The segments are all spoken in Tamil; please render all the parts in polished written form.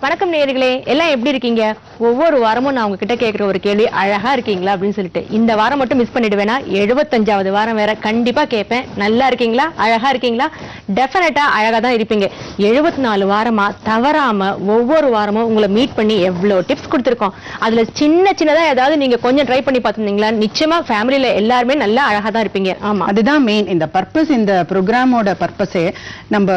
வணக்கம் நேயர்களே, எல்லாம் எப்படி இருக்கீங்க? ஒவ்வொரு வாரமும் நான் உங்ககிட்ட கேட்கிற ஒரு கேள்வி, அழகா இருக்கீங்களா அப்படின்னு சொல்லிட்டு. இந்த வாரம் மட்டும் மிஸ் பண்ணிடுவேனா, 75வது வாரம் வேற கண்டிப்பா கேட்பேன். நல்லா இருக்கீங்களா, அழகா இருக்கீங்களா? டெஃபினட்டா அழகா தான் இருப்பீங்க. 74 வாரமா தவறாம ஒவ்வொரு வாரமும் உங்களை மீட் பண்ணி எவ்வளவு டிப்ஸ் கொடுத்துருக்கோம். அதுல சின்னதா ஏதாவது நீங்க கொஞ்சம் ட்ரை பண்ணி பார்த்துருந்தீங்களா? நிச்சயமா ஃபேமிலியில எல்லாருமே நல்லா அழகா தான் இருப்பீங்க. ஆமா, அதுதான் மெயின். இந்த பர்பஸ், இந்த ப்ரோக்ராமோட பர்பஸே நம்ம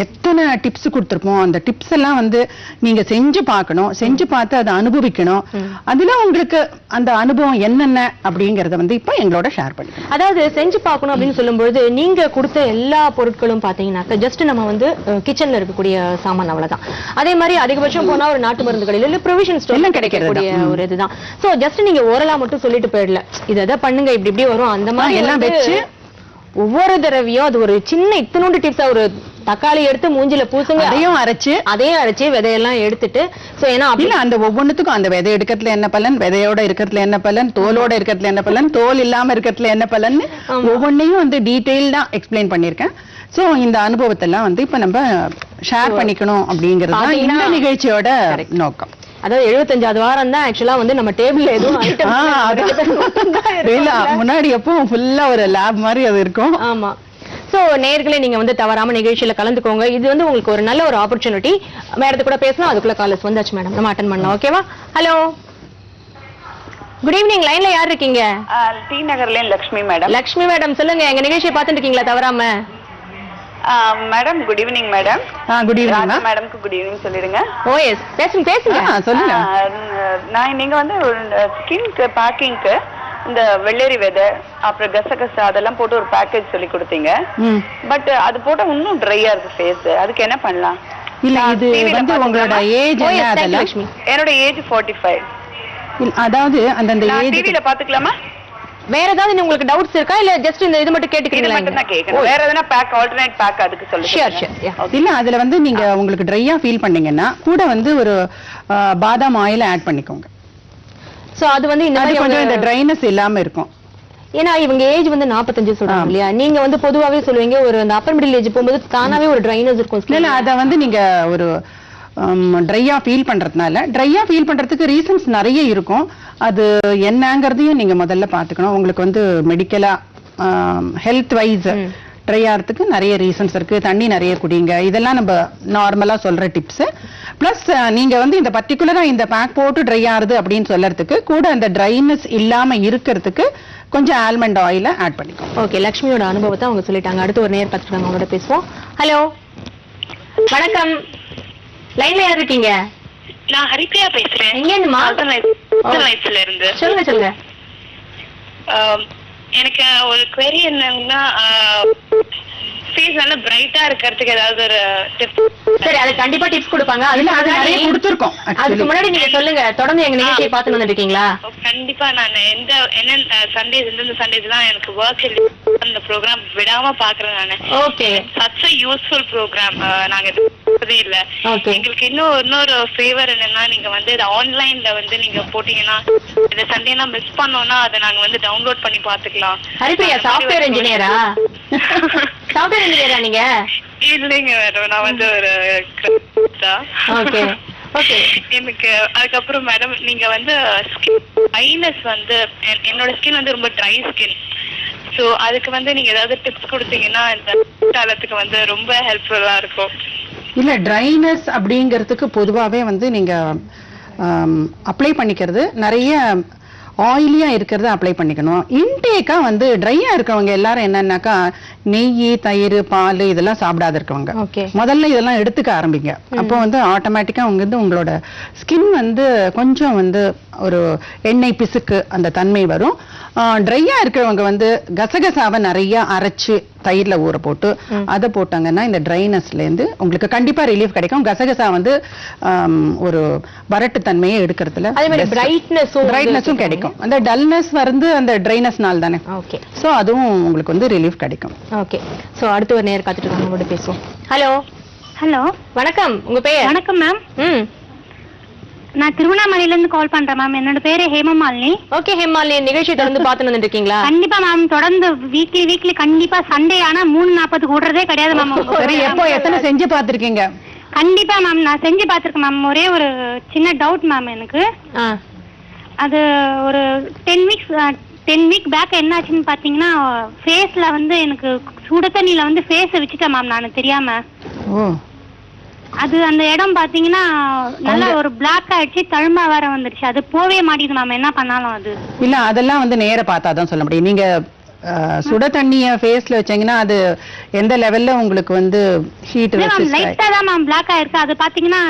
எத்தனை டிப்ஸ் கொடுத்துருப்போம். அந்த டிப்ஸ் எல்லாம் வந்து நீங்க செஞ்சு பார்க்கணும், செஞ்சு பார்த்து அதை அனுபவிக்கணும். அதுல உங்களுக்கு அந்த அனுபவம் என்னென்ன அப்படிங்கறத வந்து இப்ப எங்களோட ஷேர் பண்ணிக்கணும். அதாவது செஞ்சு பார்க்கணும் அப்படின்னு சொல்லும்போது நீங்க கொடுத்த எல்லா பொருட்களும் பாத்தீங்கன்னாக்க ஜஸ்ட் நம்ம வந்து கிச்சன்ல இருக்கக்கூடிய சாமான் அவ்வளவுதான். அதே மாதிரி அதிகபட்சம் போனா ஒரு நாட்டு மருந்து கடையில இல்ல ப்ரொவிஷன் ஸ்டோர்ல கிடைக்கக்கூடிய ஒரு இதுதான். சோ ஜஸ்ட் நீங்க ஓரலா மட்டும் சொல்லிட்டு போயிடல, இதை பண்ணுங்க, இப்படி இப்படி வரும் அந்த மாதிரி எல்லாம் வச்சு ஒவ்வொரு தடவையும் அது ஒரு சின்ன இத்தனோண்டு டிப்ஸா, ஒரு தக்காளி எடுத்து மூஞ்சில பூசுங்க, அதையும் அரைச்சு விதையெல்லாம் எடுத்துட்டு, சோ ஏன்னா இல்ல அந்த ஒவ்வொன்றுத்துக்கும் அந்த விதை எடுக்கிறதுல என்ன பலன், விதையோட இருக்கிறதுல என்ன பலன், தோலோட இருக்கிறதுல என்ன பலன், தோல் இல்லாம இருக்கிறதுல என்ன பலன், ஒவ்வொன்னையும் வந்து டீடைல்டா எக்ஸ்பிளைன் பண்ணிருக்கேன். சோ இந்த அனுபவத்தெல்லாம் வந்து இப்ப நம்ம ஷேர் பண்ணிக்கணும் அப்படிங்கிறது இந்த நிகழ்ச்சியோட நோக்கம். அதாவது 75வது வாரம் தான் ஆக்சுவலா வந்து நம்ம டேபிள்ல எதுவும் முன்னாடி எப்பவும் ஃபுல்லா ஒரு லேப் மாதிரி அது இருக்கும். ஆமா. சோ நேயர்களே, நீங்க வந்து தவறாம நிகழ்ச்சியில கலந்துக்கோங்க. இது வந்து உங்களுக்கு ஒரு நல்ல ஒரு ஆப்பர்ச்சுனிட்டி. மேடத்து கூட பேசலாம். அதுக்குள்ள காலர்ஸ் வந்தாச்சு மேடம், நம்ம அட்டெண்ட் பண்ணலாம். ஓகேவா? Hello, good evening. லைன்ல யார் இருக்கீங்க? டி நகர்ல லட்சுமி மேடம். லட்சுமி மேடம் சொல்லுங்க, எங்க நிகழ்ச்சியை பார்த்துட்டு இருக்கீங்களா தவறாம? Madam good evening madam. Good evening மேடம்க்கு குட் ஈவினிங் சொல்லிடுங்க. ஓ எஸ், பேசுங்க சொல்லுங்க. நீங்க வந்து ஸ்கின்க்கு பேக்கிங்க்கு இந்த வெள்ளரி விதை அப்புறம் கசகசா அதெல்லாம் போட்டு ஒரு பேக்கேஜ் சொல்லி கொடுத்தீங்க. பட் அது போட்டா இன்னும் ட்ரையா இருக்கு ஃபேஸ். அதுக்கு என்ன பண்ணலாம்? இல்ல இது வந்து உங்களோட ஏஜ் என்ன? அதெல்லாம் என்னோட ஏஜ் 45. அதாவது அந்த ஏஜ் டிவில பாத்துக்கலாமா? வேற ஏதாவது உங்களுக்கு டவுட்ஸ் இருக்கா, இல்ல ஜஸ்ட் இந்த இது மட்டும் கேட்டுக்கிறீங்களா? மட்டும் தான் கேட்கணும். வேற எதனா பேக், ஆல்டர்னேட் பேக் அதுக்கு சொல்லுங்க. ஷூர். இல்ல அதுல வந்து நீங்க உங்களுக்கு ட்ரையா ஃபீல் பண்ணீங்கன்னா கூட வந்து ஒரு பாதாம் ஆயில் ஆட் பண்ணிக்கோங்க. சோ அது வந்து இந்த மாதிரி கொஞ்சம் இந்த ட்ரைனஸ் இல்லாம இருக்கும். ஏன்னா இவங்க ஏஜ் வந்து 45 சொல்றாங்க இல்லையா? நீங்க வந்து பொதுவாவே சொல்லுவீங்க ஒரு அந்த அப்பர் மிடில் ஏஜ் போகும்போது தானாவே ஒரு ட்ரைனஸ் இருக்கும். இல்ல அத வந்து நீங்க ஒரு ட்ரையா ஃபீல் பண்றதுனால, ட்ரையா ஃபீல் பண்றதுக்கு ரீசன்ஸ் நிறைய இருக்கும். அது என்னங்கிறதையும் நீங்க முதல்ல பாத்துக்கணும். உங்களுக்கு வந்து மெடிக்கலா ஹெல்த் வைஸ் ட்ரை ஆகிறதுக்கு நிறைய ரீசன்ஸ் இருக்கு. தண்ணி நிறைய குடிங்க, இதெல்லாம் நம்ம நார்மலா சொல்ற டிப்ஸ். பிளஸ் நீங்க வந்து இந்த பர்டிகுலரா இந்த பேக் போட்டு ட்ரை ஆகுது அப்படின்னு சொல்றதுக்கு கூட அந்த ட்ரைனஸ் இல்லாம இருக்கிறதுக்கு கொஞ்சம் ஆல்மண்ட் ஆயில ஆட் பண்ணிக்கோங்க. ஓகே, லட்சுமியோட அனுபவத்தை அவங்க சொல்லிட்டாங்க. அடுத்து ஒரு நேர் பார்த்துட்டாங்க, அவங்களோட பேசுவோம். ஹலோ, வணக்கம். லைன்ல யார் இருக்கீங்க? நான் ஹரிப்ரியா பேசுறேன். எங்க இருந்துமா? இருந்து. சொல்லுங்க. எனக்கு ஒரு query என்னன்னா, ஃபேஸ் நல்லா பிரைட்டா இருக்கிறதுக்கு ஏதாவது ஒரு டிப்ஸ்? சரி, அது கண்டிப்பா டிப்ஸ் கொடுப்பாங்க. அதுல நிறைய கொடுத்திருக்கோம். அதுக்கு முன்னாடி நீங்க சொல்லுங்க, தொடர்ந்து எங்க நிகழ்ச்சியை பார்த்து வந்துட்டு இருக்கீங்களா? கண்டிப்பா. நான் என்ன சண்டேஸ் இந்த சண்டேஸ்லாம் எனக்கு ஒர்க் இந்த ப்ரோக்ராம் விடாம பாக்குறேன் நானு. Okay, such a useful program. நாங்க இல்ல எங்களுக்கு இன்னொரு ஃபேவர் என்னன்னா, நீங்க வந்து இது ஆன்லைன்ல வந்து நீங்க போட்டீங்கன்னா இந்த சண்டேனா மிஸ் பண்ணோம்னா அதை நாங்க வந்து டவுன்லோட் பண்ணி பாத்துக்கலாம். ஹரிப்ரியா சாஃப்ட்வேர் இன்ஜினியரா? சாஃப்ட்வேர் இன்ஜினியரா நீங்க? இல்லைங்க மேடம், நான் வந்து ஒரு ஓகே. எனக்கு அதுக்கப்புறம் மேடம் நீங்க வந்து ட்ரைனஸ் வந்து என்னோட ஸ்கின் வந்து ரொம்ப ட்ரை ஸ்கின். ஸோ அதுக்கு வந்து நீங்க ஏதாவது டிப்ஸ் கொடுத்தீங்கன்னா இந்த காலத்துக்கு வந்து ரொம்ப ஹெல்ப்ஃபுல்லா இருக்கும். இல்ல ட்ரைனஸ் அப்படிங்கிறதுக்கு பொதுவாகவே வந்து நீங்க அப்ளை பண்ணிக்கிறது நிறைய ஆயிலியா இருக்கிறத அப்ளை பண்ணிக்கணும். இன்டேக்கா வந்து ட்ரையா இருக்கவங்க எல்லாரும் என்னன்னாக்கா நெய், தயிர், பால் இதெல்லாம் சாப்பிடாத இருக்கவங்க முதல்ல இதெல்லாம் எடுத்துக்க ஆரம்பிங்க. அப்போ வந்து ஆட்டோமேட்டிக்கா உங்களோட ஸ்கின் வந்து கொஞ்சம் வந்து ஒரு எண்ணெய் பிசுக்கு அந்த தன்மை வரும். ட்ரையா இருக்கிறவங்க வந்து கசகசாவை நிறைய அரைச்சு தயிர்ல ஊற போட்டு அதை போட்டாங்கன்னா இந்த ட்ரைனஸ்ல இருந்து உங்களுக்கு கண்டிப்பா ரிலீஃப் கிடைக்கும். கசகசா வந்து ஒரு வரட்டு தன்மையை எடுக்கிறதுல பிரைட்னஸும் கிடைக்கும். அந்த டல்னஸ் வந்து அந்த ட்ரைனஸ்னால தானே. ஓகே, சோ அதுவும் உங்களுக்கு வந்து ரிலீஃப் கிடைக்கும். ஓகே, சோ அடுத்து ஒரு நேர் காத்துட்டு இருக்காங்க, கூட பேசுவோம். ஹலோ, வணக்கம். உங்க பேர்? வணக்கம் மேம். நான் திருவண்ணாமலையில இருந்து கால் பண்றேன் மேம். என்னோட பேரு ஹேமமாலினி. ஓகே ஹேமமாலினி, நிகழ்ச்சி தொடர்ந்து பார்த்து வந்துட்டு இருக்கீங்களா? கண்டிப்பா மேம், தொடர்ந்து வீக்லி கண்டிப்பா சண்டே ஆனா 3:40 கூடுறதே கிடையாது மேம். சரி, எப்போ எத்தனை செஞ்சு பார்த்திருக்கீங்க? கண்டிப்பா மேம் நான் செஞ்சு பார்த்துருக்கேன் மேம். ஒரே ஒரு சின்ன டவுட் மேம் எனக்கு. அது ஒரு 10 வீக் பேக் என்னாச்சுன்னு பாத்தீங்கன்னா ஃபேஸ்ல வந்து எனக்கு சுட தண்ணியில வந்து ஃபேஸை வச்சுட்டேன் மேம் நான் தெரியாம. அது அந்த இடம் பாத்தீங்கன்னா நல்லா ஒரு பிளாக் ஆயிடுச்சு, தழும்பா வேற வந்துருச்சு. அது போவே மாட்டேங்குது மேம் என்ன பண்ணாலும். அது இல்ல அதெல்லாம் வந்து நேர பார்த்தாதான் சொல்ல முடியும். நீங்க சுட தண்ணிய ஃபேஸ்ல வச்சீங்கன்னா அது எந்த லெவல்ல உங்களுக்கு வந்து ஹீட் லைட்டா தான் மேம் பிளாக் ஆயிருக்கு. அது பாத்தீங்கன்னா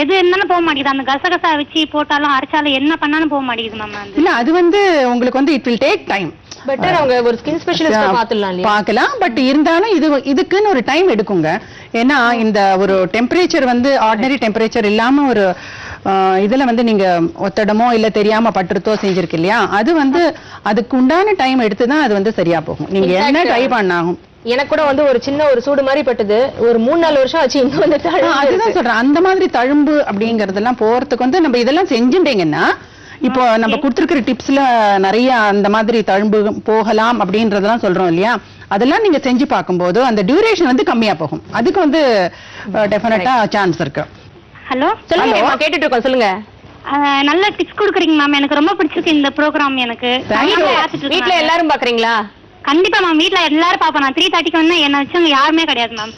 எது என்னன்னு போக மாட்டேங்குது. அந்த கசகசா வச்சு போட்டாலும் அரைச்சாலும் என்ன பண்ணாலும் போக மாட்டேங்குது மேம். இல்ல அது வந்து உங்களுக்கு வந்து it will take time. Better அவங்க ஒரு ஸ்கின் ஸ்பெஷலிஸ்ட் பார்க்கலாம். பட் இருந்தாலும் இதுக்குன்னு ஒரு டைம் எடுக்குங்க. ஏன்னா இந்த ஒரு டெம்பரேச்சர் வந்து ஆர்டினரி டெம்பரேச்சர் இல்லாம ஒரு இதுல வந்து நீங்க ஒத்தடமோ இல்ல தெரியாம பட்டுருத்தோ செஞ்சிருக்கு இல்லையா, அது வந்து அதுக்கு உண்டான டைம் எடுத்துதான் அது வந்து சரியா போகும். நீங்க என்ன ட்ரை பண்ணாகும். எனக்கு கூட வந்து ஒரு சின்ன ஒரு சூடு மாதிரி பட்டது, ஒரு 3-4 வருஷம் ஆச்சு இன்னும் வந்து அதுதான் சொல்றேன். அந்த மாதிரி தழும்பு அப்படிங்கறதெல்லாம் போறதுக்கு வந்து நம்ம இதெல்லாம் செஞ்சுட்டீங்கன்னா இப்போ நம்ம கொடுத்துருக்கிற டிப்ஸ்ல நிறைய அந்த மாதிரி தழும்பு போகலாம் அப்படின்றதெல்லாம் சொல்றோம் இல்லையா, அதெல்லாம் நீங்க செஞ்சு பார்க்கும்போது அந்த டியூரேஷன் வந்து கம்மியா போகும். அதுக்கு வந்து டெஃபினட்டா சான்ஸ் இருக்கு. ஹலோ சொல்லுங்க, கேட்டுட்டு இருக்கோம், சொல்லுங்க. நல்ல டிப்ஸ் கொடுக்குறீங்க மேம். எனக்கு ரொம்ப பிடிச்சிருக்கு இந்த ப்ரோக்ராம். எனக்கு வீட்ல எல்லாரும் பாக்குறீங்களா? கண்டிப்பா மேம், வீட்ல எல்லாரும் பாப்போம். நான் 3:30க்கு வந்து என்ன வச்சவங்க யாருமே கிடையாது மேம்.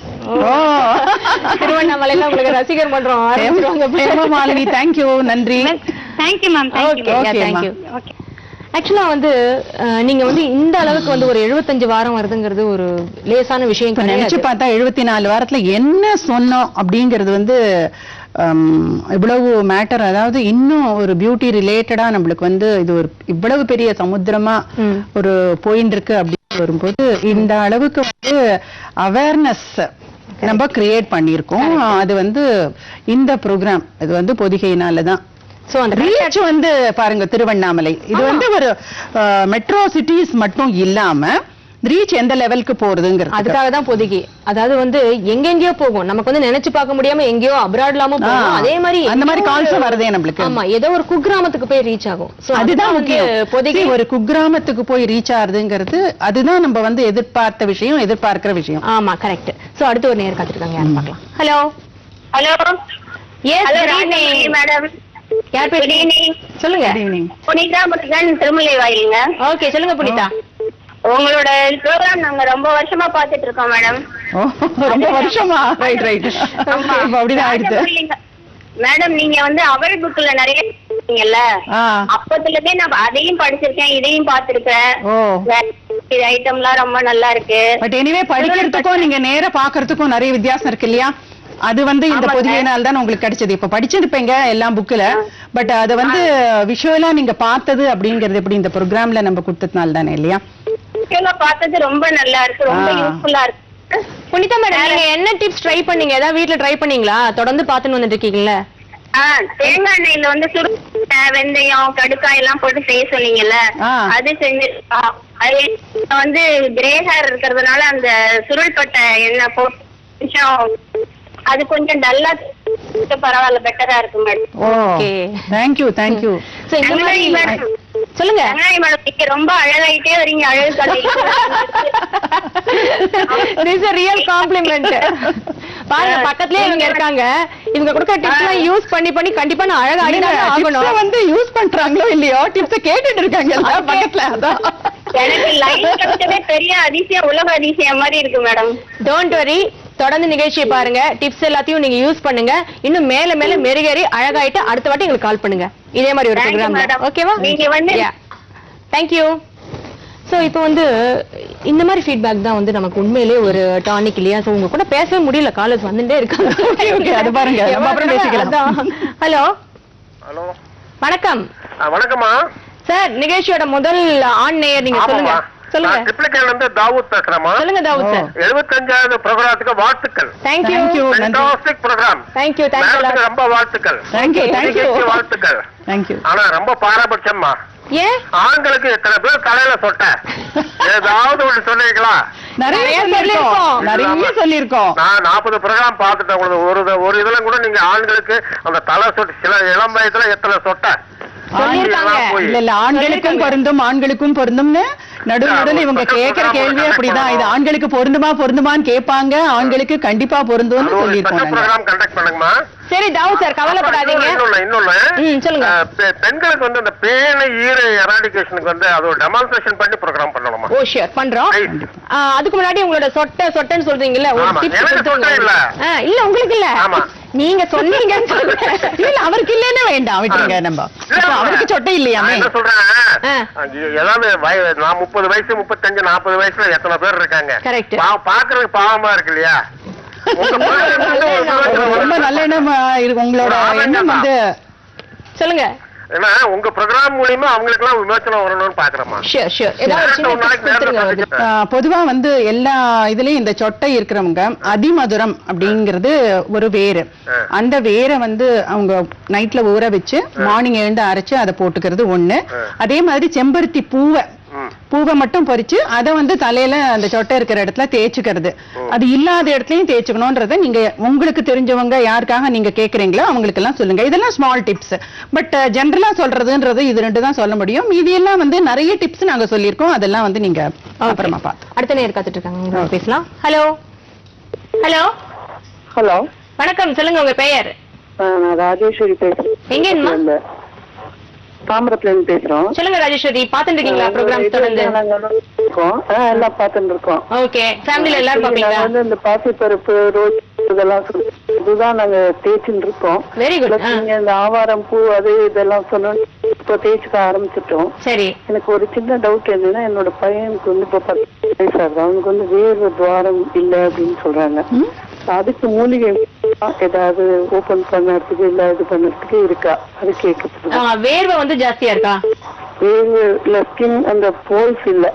திருவண்ணாமலையில உங்களுக்கு ரசிகர் பண்றோம். மாலினி தேங்க்யூ, நன்றி. Thank you ma'am. தேங்க்யூ. ஆக்சுவலா வந்து நீங்க வந்து இந்த அளவுக்கு வந்து ஒரு 75 வாரம் வருதுங்கிறது ஒரு லேசான விஷயம். நினைச்சு பார்த்தா 74 வாரத்துல என்ன சொன்னோம் அப்படிங்கிறது வந்து இவ்வளவு மேட்டர். அதாவது இன்னும் ஒரு பியூட்டி ரிலேட்டடா நம்மளுக்கு வந்து இது ஒரு இவ்வளவு பெரிய சமுத்திரமா ஒரு போயின்னு இருக்கு அப்படின்னு வரும்போது இந்த அளவுக்கு வந்து அவேர்னஸ் நம்ம கிரியேட் பண்ணியிருக்கோம். அது வந்து இந்த ப்ரோக்ராம் இது வந்து பொதிகையினாலதான். சோ அந்த ரீச் வந்து பாருங்க, திருவண்ணாமலை இது வந்து ஒரு மெட்ரோ சிட்டிஸ் மட்டும் இல்லாம ரீச் எந்த லெவலுக்கு போறதுங்கிறது அதுக்காக தான் பொதிகை. அதாவது வந்து எங்கெங்கயோ போகும், நமக்கு வந்து நினைச்சு பார்க்க முடியாம எங்கேயோ அப்ராட்லாம போகும். அதே மாதிரி அந்த மாதிரி கால்ஸ் வருதே நம்மளுக்கு. ஆமா, ஏதோ ஒரு குக்கிராமத்துக்கு போய் ரீச் ஆகும். அதுதான் முக்கியம். பொதிகை ஒரு குக்கிராமத்துக்கு போய் ரீச் ஆகுதுங்கிறது அதுதான் நம்ம வந்து எதிர்பார்த்த விஷயம், எதிர்பார்க்கிற விஷயம். ஆமா, கரெக்ட். சோ அடுத்து ஒரு நேர் காத்திருக்காங்க, யாரும் பார்க்கலாம். Hello hello. Yes madam. யார் பேசுறீங்க? சொல்லுங்க. புனிதா முருகன், திருமலை வாயிலுங்க. ஓகே, சொல்லுங்க புனிதா. உங்களோட ப்ரோக்ராம் நாங்க ரொம்ப வருஷமா பாத்துட்டு இருக்கோம் மேடம். ரொம்ப வருஷமா? Right right. அப்படிதான் ஆயிடுது மேடம். நீங்க வந்து அவள் புக்ல நிறைய இருக்கீங்கல்ல, அப்பத்துலதே நான் அதையும் படிச்சிருக்கேன், இதையும் பாத்துருக்கேன். ஐட்டம்லாம் ரொம்ப நல்லா இருக்கு. பட் எனிவே படிக்கிறதுக்கும் நீங்க நேரா பாக்குறதுக்கும் நிறைய வித்தியாசம் இருக்கு இல்லையா? அது வந்து இந்த பொதிகையினால் தான் உங்களுக்கு கிடைச்சது. இப்ப படிச்சிருப்பீங்க எல்லாம் புக்ல, பட் அத வந்து விஷுவலா நீங்க பார்த்தது அப்படிங்கறது எப்படி இந்த ப்ரோக்ராம்ல நம்ம கொடுத்ததுனால தானே இல்லையா? பார்த்தது ரொம்ப நல்லா இருக்கு, ரொம்ப யூஸ்ஃபுல்லா இருக்கு. புனிதா மேடம், நீங்க என்ன டிப்ஸ் ட்ரை பண்ணீங்க? ஏதாவது வீட்ல ட்ரை பண்ணீங்களா? தொடர்ந்து பாத்துன்னு வந்துட்டு இருக்கீங்கல்ல. தேங்காய் எண்ணெயில வந்து சுடு வெந்தயம் கடுக்காய் எல்லாம் போட்டு செய்ய சொன்னீங்கல்ல, அது செஞ்சு வந்து கிரே ஹேர் இருக்கிறதுனால அந்த சுருள்பட்ட எண்ணெய் போட்டு அது கொஞ்சம் டல்லா பரவாயில்ல, பெட்டரா இருக்கு madam. Okay, thank you thank you. So இந்த மாதிரி சொல்லுங்க. மேடம் நீங்க ரொம்ப அழகாயிட்டே வரீங்க, அழகு காட்டிட்டு. This is a real compliment. பாருங்க, பக்கத்துலயே இவங்க இருக்காங்க. இவங்க கொடுக்க டிப்ஸ் எல்லாம் யூஸ் பண்ணி பண்ணி கண்டிப்பா நான் அழகா ஆடிதான் ஆகணும். டிப்ஸ் வந்து யூஸ் பண்றாங்களோ இல்லையோ டிப்ஸ் கேட்டுட்டு இருக்காங்க எல்லாம் பக்கத்துல. அதான் எனக்கு லைன் கிடைச்சதே பெரிய அதிசயம், உலக அதிசயம் மாதிரி இருக்கு மேடம். டோன்ட் வரி, தொடர்ந்து நிகழ்ச்சியை பாருங்க. டிப்ஸ் எல்லாத்தையும் நீங்க யூஸ் பண்ணுங்க. இன்னும் மேல மேல மெருகேறி அழகாயிட்டு அடுத்த வாட்டி எங்களுக்கு கால் பண்ணுங்க இதே மாதிரி ஒரு ப்ரோக்ராம். ஓகேவா? நீங்க வந்து தேங்க் யூ. சோ இப்போ வந்து இந்த மாதிரி ஃபீட்பேக் தான் வந்து நமக்கு உண்மையிலேயே ஒரு டானிக் இல்லையா? சோ உங்க கூட பேசவே முடியல, காலேஜ் வந்துட்டே இருக்காங்க. ஓகே, அது பாருங்க, நம்ம அப்புறம் பேசிக்கலாம். ஹலோ. ஹலோ, வணக்கம். வணக்கம்மா சார். நிகழ்ச்சியோட முதல் ஆன் நேயர், நீங்க சொல்லுங்க. சொல்லுங்க. ட்ரிப்ளிகேன்ல இருந்து தாவூத் பேசுறேமா. சொல்லுங்க தாவூத் சார். 75வது ப்ரோகிராமுக்கு வாழ்த்துக்கள். Thank you. Fantastic programme. Thank you. Thank you. ரொம்ப வாழ்த்துக்கள். Thank you. Thank you. வாழ்த்துக்கள். Thank you. ஆனா ரொம்ப பாரபட்சம்மா. ஏன் ஆண்களுக்கு எத்தனை பேர் தலையில சொட்ட ஏதாவது ஒண்ணு சொன்னீங்களா? நிறைய சொல்லிருக்கோம். நான் 40 ப்ரோகிராம் பார்த்துட்டேன். ஒரு இதுல கூட நீங்க ஆண்களுக்கு அந்த தலை சொட்டு சில இளம் வயசுல எத்தனை சொட்ட இல்ல ஆண்களுக்கும் பொருந்தும் ஆண்களுக்கும் பொருந்தும்னு நடுவில் இவங்க கேட்கிற கேள்வி அப்படிதான். இது ஆண்களுக்கு பொருந்துமான்னு கேட்பாங்க, ஆண்களுக்கு கண்டிப்பா பொருந்தும்னு சொல்லிருக்கோம். சரி தாவு சார், கவலைப்படாதீங்க. சொல்லுங்க. பெண்களுக்கு வந்து அந்த பேனை ஈர எராடிகேஷனுக்கு வந்து அது ஒரு டெமான்ஸ்ட்ரேஷன் பண்ணி ப்ரோகிராம் பண்ணலாமா? ஓ ஷூர் பண்றோம். அதுக்கு முன்னாடி உங்களோட சொட்டன்னு சொல்றீங்கல்ல, ஒரு டிப்ஸ் இல்ல இல்ல உங்களுக்கு இல்ல, நீங்க சொன்னீங்க. இல்ல அவருக்கு இல்லன்னு வேண்டாம், விட்டுருங்க. நம்ம அவருக்கு சொட்டை இல்லையாமே. என்ன சொல்றேன், ஏதாவது நான் 30 வயசு 35 40 வயசுல எத்தனை பேர் இருக்காங்க, பாக்குறதுக்கு பாவமா இருக்கு இல்லையா? ரொம்ப நல்ல எண்ணம் இருக்கு உங்களோட எண்ணம் வந்து. சொல்லுங்க. ஏன்னா உங்க ப்ரோகிராம் மூலமா அவங்களுக்கு எல்லாம் விமர்சனம் வரணும்னு பாக்குறோமா? பொதுவா வந்து எல்லா இதுலயும் இந்த சொட்டை இருக்கிறவங்க அதிமதுரம் அப்படிங்கறது ஒரு வேறு. அந்த வேரை வந்து அவங்க நைட்ல ஊற வச்சு மார்னிங் எழுந்து அரைச்சு அதை போட்டுக்கிறது ஒண்ணு. அதே மாதிரி செம்பருத்தி பூவை மட்டும் பறிச்சு அதை வந்து தலையில அந்த சொட்டை இருக்கிற இடத்துல தேய்ச்சிக்கிறது. அது இல்லாத இடத்துலயும் தேய்ச்சிக்கணும்ன்றத நீங்க உங்களுக்கு தெரிஞ்சவங்க யாருக்காக நீங்க கேக்குறீங்களோ அவங்களுக்கு எல்லாம் சொல்லுங்க. இதெல்லாம் ஸ்மால் டிப்ஸ். பட் ஜெனரலா சொல்றதுன்றது இது ரெண்டு தான் சொல்ல முடியும். இது எல்லாம் வந்து நிறைய டிப்ஸ் நாங்க சொல்லியிருக்கோம். அதெல்லாம் வந்து நீங்க அப்புறமா பார்த்து அடுத்த நேரம் காத்துட்டு இருக்காங்க, பேசலாம். ஹலோ ஹலோ ஹலோ வணக்கம், சொல்லுங்க உங்க பெயர்? நான் ராஜேஸ்வரி பேசுறேன். எங்க? தாமிரத்துல இருந்து பேசுறோம். சொல்லுங்க ராஜேஸ்வரி, பாத்துட்டு இருக்கீங்களா ப்ரோகிராம்? தொடர்ந்து எல்லாம் பாத்துட்டு இருக்கோம். ஓகே, ஃபேமிலில எல்லாரும் பாப்பீங்களா? வந்து இந்த பாசிப்பருப்பு ரோஸ் இதெல்லாம் இதுதான் நாங்க தேய்ச்சிட்டு இருக்கோம். Very good. நீங்க இந்த ஆவாரம் பூ அது இதெல்லாம் சொன்னோம், இப்போ தேய்ச்சிக்க ஆரம்பிச்சிட்டோம். சரி, எனக்கு ஒரு சின்ன டவுட் என்னன்னா, என்னோட பையனுக்கு வந்து இப்போ 10 வயசு ஆகுது. அவனுக்கு வந்து வேர்வை துவாரம் இல்லை அப்படின்னு சொல்றாங்க. அதுக்கு மூலிகை ஏதாவது ஓபன் பண்ணறதுக்கு இல்ல இது பண்ணறதுக்கு இருக்கா? அது கேட்க. வேர்வை வந்து ஜாஸ்தியா இருக்கா? வேர்வை இல்ல, ஸ்கின் அந்த போர்ஸ் இல்ல.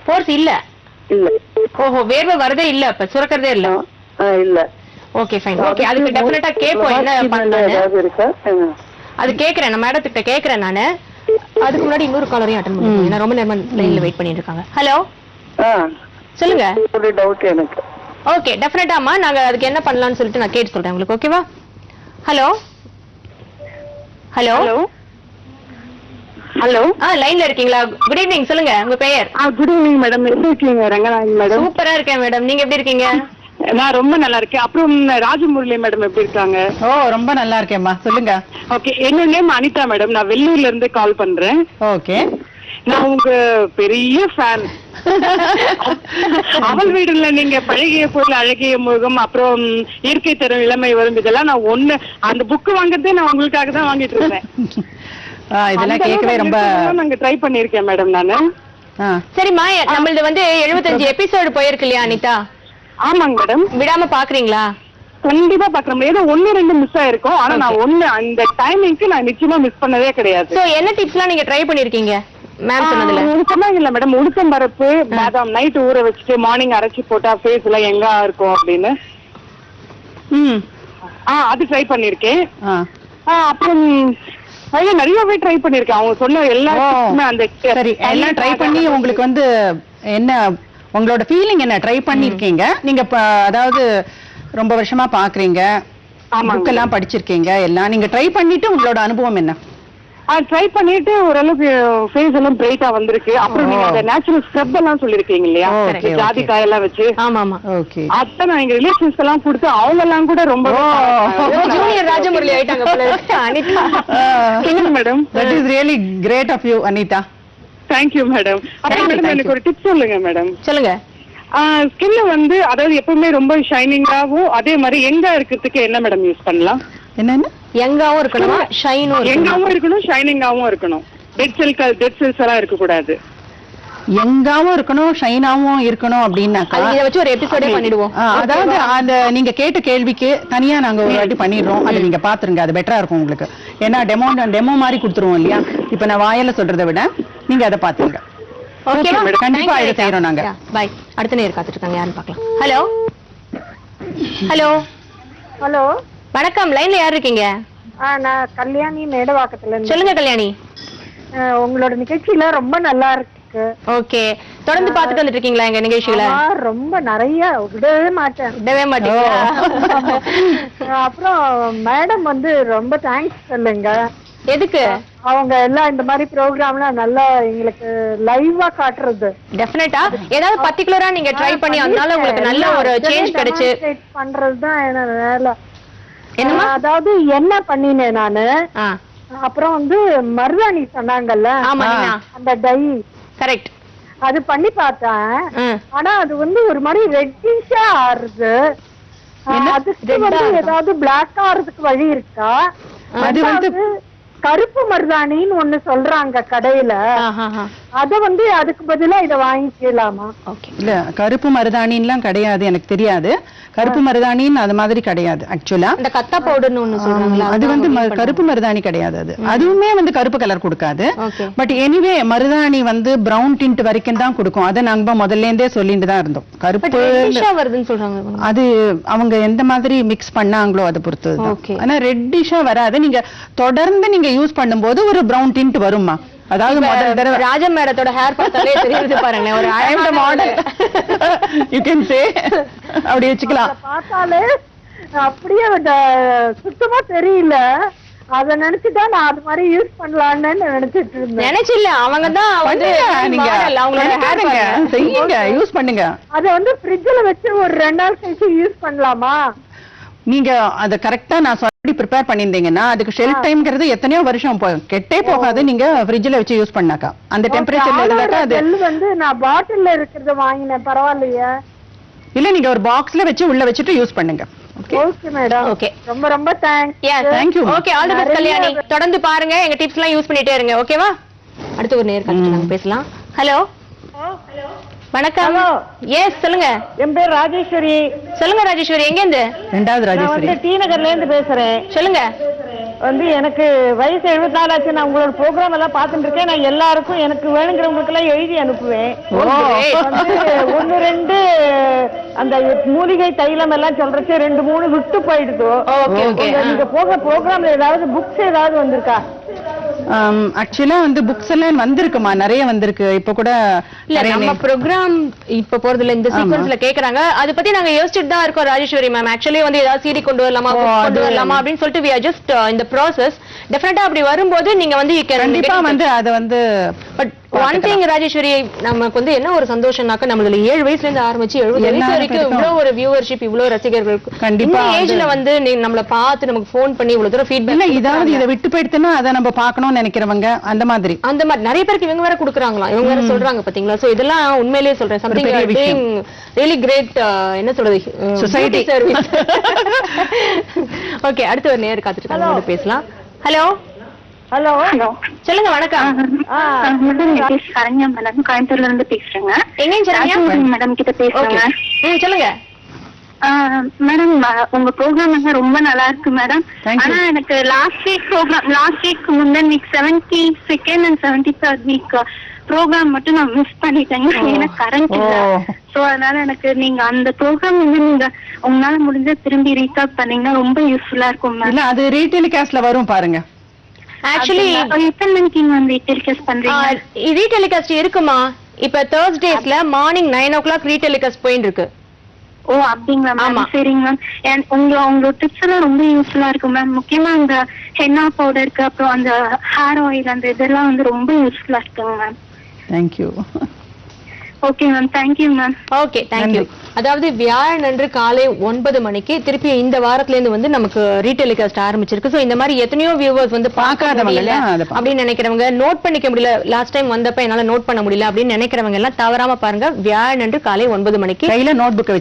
போர்ஸ் இல்ல? இல்ல. ஓஹோ, வேர்வை வரதே இல்ல, அப்ப சுரக்கிறதே இல்ல? இல்ல. Okay fine. ஓகே, அதுக்கு டெஃபினட்டா கேட்போம் என்ன பண்ணலாம்னு. ஏதாவது இருக்கா? அது கேக்குறேன், நான் மேடத்திட்ட கேக்குறேன் நானு. அதுக்கு முன்னாடி இன்னொரு காலரையும் அட்டெண்ட் பண்ணுங்க, ஏன்னா ரொம்ப நேரமா லைன்ல வெயிட் பண்ணிட்டு இருக்காங்க. ஹலோ சொல்லுங்க. ஒரு டவுட் எனக்கு. ஓகே, டெஃபினட்டாமா நாங்க அதுக்கு என்ன பண்ணலாம்னு சொல்லிட்டு நான் கேட்டு சொல்றேன் உங்களுக்கு. ஓகேவா? ஹலோ ஹலோ ஹலோ லைன்ல இருக்கீங்களா? குட் ஈவினிங், சொல்லுங்க உங்க பெயர்? குட் ஈவினிங் மேடம், எப்படி இருக்கீங்க? ரங்கநாதன் மேடம். சூப்பரா இருக்கேன் மேடம், நீங்க எப்படி இருக்கீங்க? நான் ரொம்ப நல்லா இருக்கேன். அப்புறம் ராஜமுரளி மேடம் எப்படி இருக்காங்க? ஓ ரொம்ப நல்லா இருக்கேன்மா, சொல்லுங்க. ஓகே, என்னோட நேம் அனிதா மேடம், நான் வெள்ளூர்ல இருந்து கால் பண்றேன். ஓகே, நான் உங்க பெரிய ஃபேன். அவள் வீடுல நீங்க பழகிய பொருள் அழகிய முகம், அப்புறம் இயற்கை தரும் இளமை வரும், இதெல்லாம் நான் ஒண்ணு அந்த புக் வாங்குறதே நான் உங்களுக்காக தான் வாங்கிட்டு இருந்தேன். இதெல்லாம் கேட்கவே ரொம்ப நாங்க ட்ரை பண்ணிருக்கேன் மேடம் நானு. சரிம்மா, நம்மளது வந்து 75 எபிசோடு போயிருக்கு இல்லையா அனிதா? ஆமாங்க மேடம். விடாம பாக்குறீங்களா? கண்டிப்பா பாக்குறேன். ஏதோ 1-2 மிஸ் ஆயிருக்கும், ஆனா நான் அந்த டைமிங்க்கு நான் நிச்சயமா மிஸ் பண்ணவே கிடையாது. சோ என்ன டிப்ஸ்லாம் நீங்க ட்ரை பண்ணிருக்கீங்க மேம் சொன்னதுல? சொன்னாங்கல்ல மேடம், உளுத்தம் பருப்பு பாதாம் நைட் ஊற வச்சுட்டு மார்னிங் அரைச்சி போட்டா ஃபேஸ் எல்லாம் எங்க இருக்கும் அப்படின்னு. அது ட்ரை பண்ணிருக்கேன். அப்புறம் நிறையவே ட்ரை பண்ணிருக்கேன். அவங்க சொன்ன எல்லாமே அந்த சரி எல்லாம் ட்ரை பண்ணி உங்களுக்கு வந்து என்ன உங்களோட ஃபீலிங் என்ன? ட்ரை பண்ணிருக்கீங்க நீங்க, அதாவது ரொம்ப வருஷமா பாக்குறீங்க, புக் எல்லாம் படிச்சிருக்கீங்க, எல்லாம் நீங்க ட்ரை பண்ணிட்டு உங்களோட அனுபவம் என்ன? ட்ரை பண்ணிட்டு ஓரளவுக்கு ஃபேஸ் எல்லாம் பிரைட்டா வந்திருக்கு. அப்புறம் நீங்க அந்த நேச்சுரல் ஸ்க்ரப் எல்லாம் சொல்லிருக்கீங்க இல்லையா, ஜாதிக்காய் எல்லாம் வச்சு. ஆமா ஓகே, அத நான் எங்க ரிலேஷன்ஸ் எல்லாம் கொடுத்து அவங்க எல்லாம் கூட ரொம்ப ஜூனியர் ராஜமுரளி ஆயிட்டாங்க போல இருக்கு. Anitha madam, that is really great of you Anitha. Thank you madam. அப்புறம் மேடம் எனக்கு ஒரு டிப் சொல்லுங்க மேடம். சொல்லுங்க. ஸ்கின் வந்து அதாவது எப்பவுமே ரொம்ப ஷைனிங்காவும் அதே மாதிரி எங்கா இருக்கிறதுக்கு என்ன மேடம் யூஸ் பண்ணலாம்? என்னன்னு? யங்காவும் இருக்கணும், ஷைனும் யங்காவும் இருக்கணும், ஷைனிங்காவும் இருக்கணும். டெட் செல்ஸ் எல்லாம் இருக்க கூடாது. யங்காவும் இருக்கணும், ஷைனாவும் இருக்கணும் அப்படின்னாக்கா இத வச்சு ஒரு எபிசோடே பண்ணிடுவோம். அதாவது அந்த நீங்க கேட்ட கேள்விக்கு தனியா நாங்க ஒரு வாட்டி பண்ணிடுறோம். அதை நீங்க பாத்துருங்க, அது பெட்டரா இருக்கும் உங்களுக்கு. ஏன்னா டெமோ மாதிரி கொடுத்துருவோம் இல்லையா? இப்ப நான் வாயில சொல்றதை விட நீங்க அதை பாத்துருங்க. ஓகே, கண்டிப்பா இதை செய்யறோம் நாங்க. பை. அடுத்த நேரம் காத்துட்டு இருக்காங்க, யாருன்னு பார்க்கலாம். ஹலோ ஹலோ ஹலோ வணக்கம், லைன்ல யார் இருக்கீங்க? நான் கல்யாணி மேடவாக்கத்துல இருந்து. சொல்லுங்க கல்யாணி. உங்களோட நிகழ்ச்சியில ரொம்ப நல்லா இருக்கு. ஓகே, தொடர்ந்து பாத்துட்டு வந்துட்டு இருக்கீங்களா எங்க நிகழ்ச்சிகளை? ரொம்ப நிறைய விடவே மாட்டீங்க. அப்புறம் மேடம் வந்து ரொம்ப தேங்க்ஸ் சொல்லுங்க. எதுக்கு? அவங்க எல்லாம் இந்த மாதிரி ப்ரோக்ராம்லாம் நல்லா எங்களுக்கு லைவா காட்டுறது. டெஃபினட்டா ஏதாவது பர்టిక్యులரா நீங்க ட்ரை பண்ணி அதனால உங்களுக்கு நல்ல ஒரு சேஞ்ச் கிடைச்சு பண்றதுதான் என்ன வேலை. என்னமா? அதாவது என்ன பண்ணினேன் நானு. அப்புறம் வந்து மருதாணி சொன்னாங்கல்ல, அந்த டை. கரெக்ட். அது பண்ணி பார்த்தேன். ஆனா அது வந்து ஒரு மாதிரி ரெட்டிஷா ஆறுது. அதுக்கு வந்து ஏதாவது பிளாக் ஆறதுக்கு வழி இருக்கா? அது வந்து கருப்பு மருதாணின்னு ஒண்ணு சொல்றாங்க கடையில. அத வந்து அதுக்கு பதிலா இத வாங்கிக்கலாமா? இல்ல கருப்பு மருதாணின்லாம் கிடையாது, எனக்கு தெரியாது. கருப்பு மருதாணின்னு அது மாதிரி கிடையாது. ஆக்சுவலா இந்த கத்தா பவுடர்னு ஒண்ணு சொல்றாங்களா, அது வந்து கருப்பு மருதாணி கிடையாது. அது அதுவுமே வந்து கருப்பு கலர் கொடுக்காது. பட் எனிவே மருதாணி வந்து பிரவுன் டிண்ட் வரைக்கும் தான் கொடுக்கும். அதை நாங்க முதல்ல இருந்தே சொல்லிட்டு தான் இருந்தோம். கருப்பு வருதுன்னு சொல்றாங்க. அது அவங்க எந்த மாதிரி மிக்ஸ் பண்ணாங்களோ அதை பொறுத்து. ஆனா ரெட்டிஷா வராது. நீங்க தொடர்ந்து நீங்க யூஸ் பண்ணும்போது ஒரு பிரவுன் டிண்ட் வருமா. அதாவது முதல் தடவை ராஜா மேடத்தோட ஹேர் பார்த்தாலே தெரியுது பாருங்க, ஒரு அழகான மாடல். யூ கேன் சே அப்படி வச்சுக்கலாம். பார்த்தாலே அப்படியே சுத்தமா தெரியல. அத நினைச்சுதான் நான் அது மாதிரி யூஸ் பண்ணலாம்னு நினைச்சிட்டு இருந்தேன். நினைச்சில்ல, அவங்கதான் வந்து நீங்க அவங்களோட ஹேர் செய்யுங்க, யூஸ் பண்ணுங்க. அத வந்து ஃப்ரிட்ஜ்ல வச்சு ஒரு 2 நாள் கழிச்சு யூஸ் பண்ணலாமா? நீங்க அத கரெக்ட்டா நான் சொல்லி ப்ரிப்பேர் பண்ணிருந்தீங்கன்னா அதுக்கு ஷெல்ஃப் டைம்ங்கிறது எத்தனையோ வருஷம் கெட்டே போகாது. நீங்க ஃப்ரிட்ஜ்ல வச்சு யூஸ் பண்ணாக்கா அந்த டெம்பரேச்சர்ல இருந்தாக்கா அது வந்து நான் பாட்டில்ல இருக்கிறத வாங்கினேன். பரவாயில்லையா? இல்ல நீங்க ஒரு பாக்ஸ்ல வச்சு உள்ள வச்சுட்டு யூஸ் பண்ணுங்க. Okay madam. ஓகே, ரொம்ப ரொம்ப thanks. Thank you. Okay, all the best Kalyani. தொடர்ந்து பாருங்க, எங்க டிப்ஸ் எல்லாம் யூஸ் பண்ணிட்டே இருங்க. ஓகேவா? அடுத்து ஒரு நேர் கால் நாங்க பேசலாம். ஹலோ வணக்கம். எஸ் சொல்லுங்க. என் பேர் ராஜேஸ்வரி. சொல்லுங்க ராஜேஸ்வரி, எங்க இருந்து? ரெண்டாவது ராஜேஸ்வரி. நான் வந்து டி நகர்ல இருந்து பேசுறேன். சொல்லுங்க. வந்து எனக்கு வயசு 74 ஆச்சு. நான் உங்களோட ப்ரோக்ராம் எல்லாம் பார்த்துட்டு இருக்கேன். நான் எல்லாருக்கும் எனக்கு வேணுங்கிறவங்களுக்கு எல்லாம் எழுதி அனுப்புவேன். 1-2 அந்த மூலிகை தைலம் எல்லாம் சொல்றச்சு 2-3 விட்டு போயிடுதோ. நீங்க போக ப்ரோக்ராம்ல ஏதாவது புக்ஸ் ஏதாவது வந்திருக்கா? ஆக்சுவலா வந்து புக்ஸ் எல்லாம் வந்திருக்குமா, நிறைய வந்திருக்கு. இப்ப கூட நம்ம ப்ரோக்ராம் இப்ப போறதுல இந்த சீக்வென்ஸ்ல கேக்குறாங்க. அத பத்தி நாங்க யோசிச்சுட்டு தான் இருக்கோம் ராஜேஸ்வரி மேம். ஆக்சுவலி வந்து ஏதாவது சிடி கொண்டு வரலாமா கொண்டு வரலாமா அப்படின்னு சொல்லிட்டு we are just in the process. டெஃபினட்டா அப்படி வரும்போது நீங்க வந்து கண்டிப்பா வந்து அத வந்து பட் ஒன் திங் ராஜேஸ்வரி, நமக்கு வந்து என்ன ஒரு சந்தோஷம்னாக்க நம்மள 7 வயசுல இருந்து ஆரம்பிச்சு 70 வயசு வரைக்கும் இவ்வளவு ஒரு வியூவர்ஷிப், இவ்வளவு ரசிகர்கள் கண்டிப்பா ஏஜ்ல வந்து நம்மள பார்த்து நமக்கு போன் பண்ணி இவ்வளவு தூரம் ஃபீட்பேக் இல்ல இதாவது இத விட்டு போயிடுச்சுன்னா அத நம்ம பார்க்கணும்னு நினைக்கிறவங்க அந்த மாதிரி நிறைய பேருக்கு இவங்க வேற குடுக்குறாங்களா, இவங்க வேற சொல்றாங்க பாத்தீங்களா. சோ இதெல்லாம் உண்மையிலேயே சொல்றேன், something you are doing really great. என்ன சொல்றது, சொசைட்டி சர்வீஸ். ஓகே, அடுத்து ஒரு நேர் காத்துட்டு இருக்காங்க, பேசலாம். ஹலோ ஹலோ ஹலோ சொல்லுங்க. வணக்கம். சரண்யா மேடம், கோயம்புத்தூர்ல இருந்து பேசுறேங்க. எங்க சரண்யா மேடம் கிட்ட பேசுறேங்க. சொல்லுங்க மேடம். உங்க ப்ரோக்ராம் வந்து ரொம்ப நல்லா இருக்கு மேடம். ஆனா எனக்கு லாஸ்ட் வீக் முந்தின week 72nd and 73rd week program மட்டும் நான் மிஸ் பண்ணிட்டேங்க. ஏன்னா கரண்ட் இல்ல. சோ அதனால எனக்கு நீங்க அந்த ப்ரோக்ராம் வந்து நீங்க உங்களால முடிஞ்ச திரும்பி ரீகால் பண்ணீங்கன்னா ரொம்ப யூஸ்ஃபுல்லா இருக்கும் மேம். இல்ல அது ரீடெலிகாஸ்ட்ல வரும் பாருங்க. ஆக்சுவலி எப்ப நீங்க வந்து ரீடெலிகாஸ்ட் பண்றீங்க? ரீடெலிகாஸ்ட் இருக்குமா? இப்ப Thursdaysல மார்னிங் 9 o'clock ரீடெலிகாஸ்ட் போயிட்டு இருக்கு. ஓ அப்படிங்களா மேம்? சரிங்க மேம். உங்களோட டிப்ஸ் எல்லாம் ரொம்ப யூஸ்ஃபுல்லா இருக்கும் மேம். முக்கியமா அந்த ஹென்னா பவுடருக்கு அப்புறம் அந்த ஹேர் ஆயில் அந்த இதெல்லாம் வந்து ரொம்ப யூஸ்ஃபுல்லா இருக்குங்க ma'am. Thank you. Okay ma'am, thank you ma'am. Okay, thank you. அதாவது வியாழன் அன்று காலை 9 மணிக்கு திருப்பி இந்த வாரத்துல இருந்து வந்து நமக்கு ரீடெலிகாஸ்ட் ஆரம்பிச்சிருக்கு. சோ இந்த மாதிரி எத்தனையோ வியூவர்ஸ் வந்து பார்க்காதவங்க அப்படின்னு நினைக்கிறவங்க, நோட் பண்ணிக்க முடியல, லாஸ்ட் டைம் வந்தப்ப என்னால நோட் பண்ண முடியல அப்படின்னு நினைக்கிறவங்க எல்லாம் தவறாம பாருங்க. வியாழன் அன்று காலை 9 மணிக்கு கையில நோட் புக்கை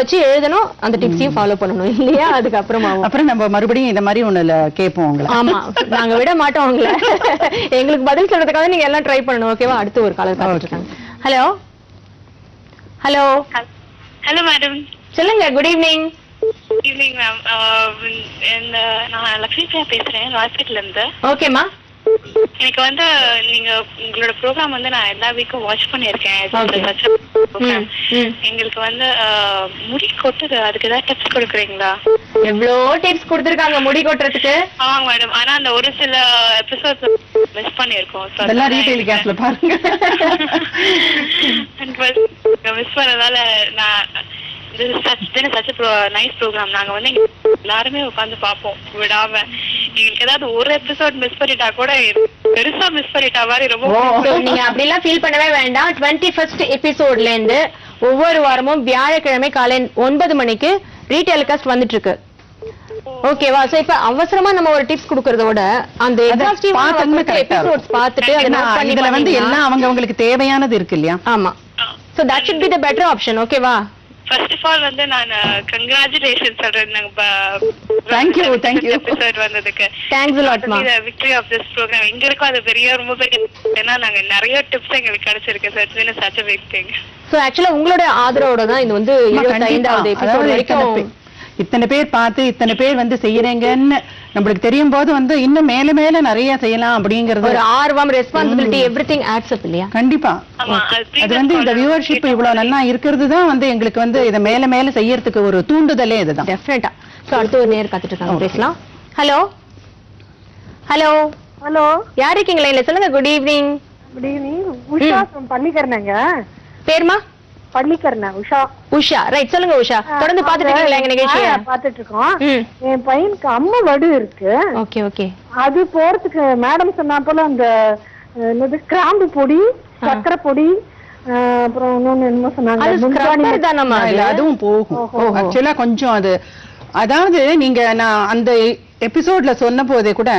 வச்சு எழுதணும், அந்த டிப்ஸையும் ஃபாலோ பண்ணணும் இல்லையா? அதுக்கப்புறம் நம்ம மறுபடியும் இந்த மாதிரி ஒண்ணுல கேட்போம் உங்களை. ஆமா, நாங்க விட மாட்டோம் உங்களை. எங்களுக்கு பதில் சொல்றதுக்காக நீங்க எல்லாம் ட்ரை பண்ணணும். ஓகேவா? அடுத்து ஒரு காலர் பார்த்துட்டு இருக்காங்க. ஹலோ ஹலோ ஹலோ மேடம், சொல்லுங்க. Good evening. Evening ma'am. நான் லக்ஷ்மி பிரியா பேசுறேன், ஹாஸ்பிட்டல்ல இருந்து. ஓகேமா. எனக்கு வந்து நீங்க உங்களோட ப்ரோக்ராம் வந்து நான் எல்லா வீக்கும் வாட்ச் பண்ணிருக்கேன். எங்களுக்கு வந்து முடி கொட்டுது, அதுக்கு ஏதாவது டிப்ஸ் கொடுக்குறீங்களா? எவ்வளோ டிப்ஸ் கொடுத்துருக்காங்க முடி கொட்டுறதுக்கு. ஆமாங்க மேடம், ஆனா அந்த ஒரு சில எபிசோட்ஸ் மிஸ் பண்ணிருக்கோம். அதெல்லாம் ரீடெலிகாஸ்ட்ல பாருங்க. மிஸ் பண்ணதால நான் நைஸ் ப்ரோக்ராம். நாங்க வந்து எல்லாருமே உட்காந்து பார்ப்போம் விடாம. ஏதாவது ஒரு எபிசோட் மிஸ் பண்ணிட்டா கூட பெருசா மிஸ் பண்ணிட்டா மாதிரி ரொம்ப நீங்க அப்படி எல்லாம் ஃபீல் பண்ணவே வேண்டாம். 21st எபிசோட்ல இருந்து ஒவ்வொரு வாரமும் வியாழக்கிழமை காலை 9 மணிக்கு ரீடெலிகாஸ்ட் வந்துட்டு இருக்கு. ஓகேவா? சோ இப்ப அவசரமா நம்ம ஒரு டிப்ஸ் குடுக்கறத விட அந்த எபிசோட்ஸ் பார்த்துட்டு இதுல வந்து எல்லாம் அவங்களுக்கு தேவையானது இருக்கு இல்லையா? ஆமா. So that should be the better option. ஓகேவா? ஃபர்ஸ்ட் ஆஃப் ஆல் வந்து நான் கங்க்ராச்சுலேஷன் சொல்றேன். Thank you எபிசோட் வந்ததுக்கு. Thanks a lot ma. The victory of this program எங்களுக்கு அது பெரிய ரொம்ப பெரிய, ஏன்னா நாங்க நிறைய டிப்ஸ் எங்களுக்கு கிடைச்சிருக்கு. So it's been such a big thing. So actually உங்களோட ஆதரவோட தான் இது வந்து 75வது எபிசோட் வரைக்கும் இத்தனை பேர் பார்த்து இத்தனை பேர் வந்து செய்யறீங்கன்னு நம்மளுக்கு தெரியும் போது வந்து இன்னும் மேல மேல நிறைய செய்யலாம் அப்படிங்கறது ஒரு ஆர்வம், ரெஸ்பான்சிபிலிட்டி, எவ்ரிதிங் ஆட்ஸ் அப் இல்லையா? கண்டிப்பா. அது வந்து இந்த வியூவர்ஷிப் இவ்வளவு நல்லா இருக்கிறது தான் வந்து எங்களுக்கு வந்து இத மேல மேல செய்யறதுக்கு ஒரு தூண்டுதலே இதுதான். டெஃபினட்டா. சோ அடுத்து ஒரு நேர் காத்துட்டு இருக்காங்க, பேசலாம். ஹலோ ஹலோ ஹலோ, யார் இருக்கீங்களா? இல்ல சொல்லுங்க. Good evening. Good evening. Usha பண்ணிக்கறேங்க. பேர்மா? பண்ணிக்கறேன். உஷா. உஷா, ரைட். சொல்லுங்க உஷா. தொடர்ந்து பாத்துட்டு இருக்கீங்களா எங்க நிகழ்ச்சியை? பாத்துட்டு இருக்கோம். என் பையனுக்கு அம்மா வடு இருக்கு. Okay okay. அது போறதுக்கு மேடம் சொன்னா போல அந்த என்னது கிராம்பு பொடி, சக்கரை பொடி, அப்புறம் இன்னொன்னு என்னமோ சொன்னாங்க. அதுவும் போகும். ஆக்சுவலா கொஞ்சம் அது, அதாவது நீங்க நான் அந்த எபிசோட்ல சொன்ன போதே கூட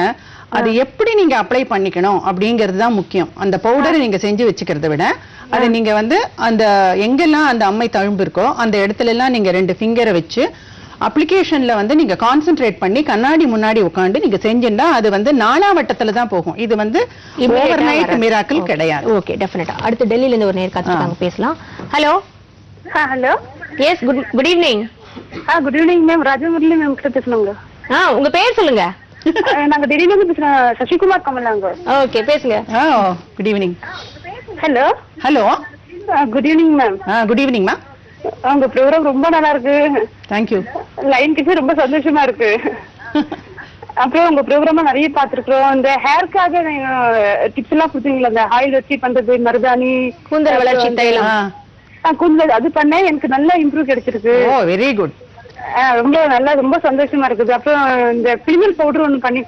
அது எப்படி நீங்க அப்ளை பண்ணிக்கணும் அப்படிங்கிறது தான் முக்கியம். அந்த பவுடரை நீங்க செஞ்சு வச்சுக்கிறத விட அதை நீங்க வந்து அந்த எங்கெல்லாம் அந்த அம்மை தழும்பு இருக்கோ அந்த இடத்துல எல்லாம் நீங்க 2 ஃபிங்கரை வச்சு அப்ளிகேஷன்ல வந்து நீங்க கான்சென்ட்ரேட் பண்ணி கண்ணாடி முன்னாடி உட்காந்து நீங்க செஞ்சா அது வந்து 4ஆம் வட்டத்துல தான் போகும். இது வந்து ஓவர் நைட் மிராக்கிள் கிடையாது. ஓகே, டெஃபினட்டா. அடுத்து டெல்லியில இருந்து ஒரு நேர் காத்துட்டாங்க, பேசலாம். Hello hello. Yes, good evening. Good evening ma'am. Rajamurali ma'am கிட்ட பேசணுங்க. உங்க பேர் சொல்லுங்க. நாங்க டெல்லியில இருந்து பேசுறோம். சசிகுமார் கமலாங்க. ஓகே, பேசுங்க. Good evening. Hello hello. Good evening ma'am. Good evening ma'am. உங்க ப்ரோக்ராம் ரொம்ப நல்லா இருக்கு. Thank you. லைன் கிட்ட ரொம்ப சந்தோஷமா இருக்கு. அப்புறம் உங்க ப்ரோக்ராம் நிறைய பாத்துருக்கோம். இந்த ஹேர்க்காக டிப்ஸ் எல்லாம் கொடுத்தீங்களா? அந்த ஆயில் வச்சு பண்றது, மருதாணி, கூந்தல் வளர்ச்சி தைலம், கூந்தல் அது பண்ண எனக்கு நல்ல இம்ப்ரூவ் கிடைச்சிருக்கு. ஓ, வெரி குட். ரொம்ப நல்லா, ரொம்ப சந்தோஷமா இருக்குது. அப்புறம் இந்த பிரிமில் பவுடர் ஒண்ணு பண்ணி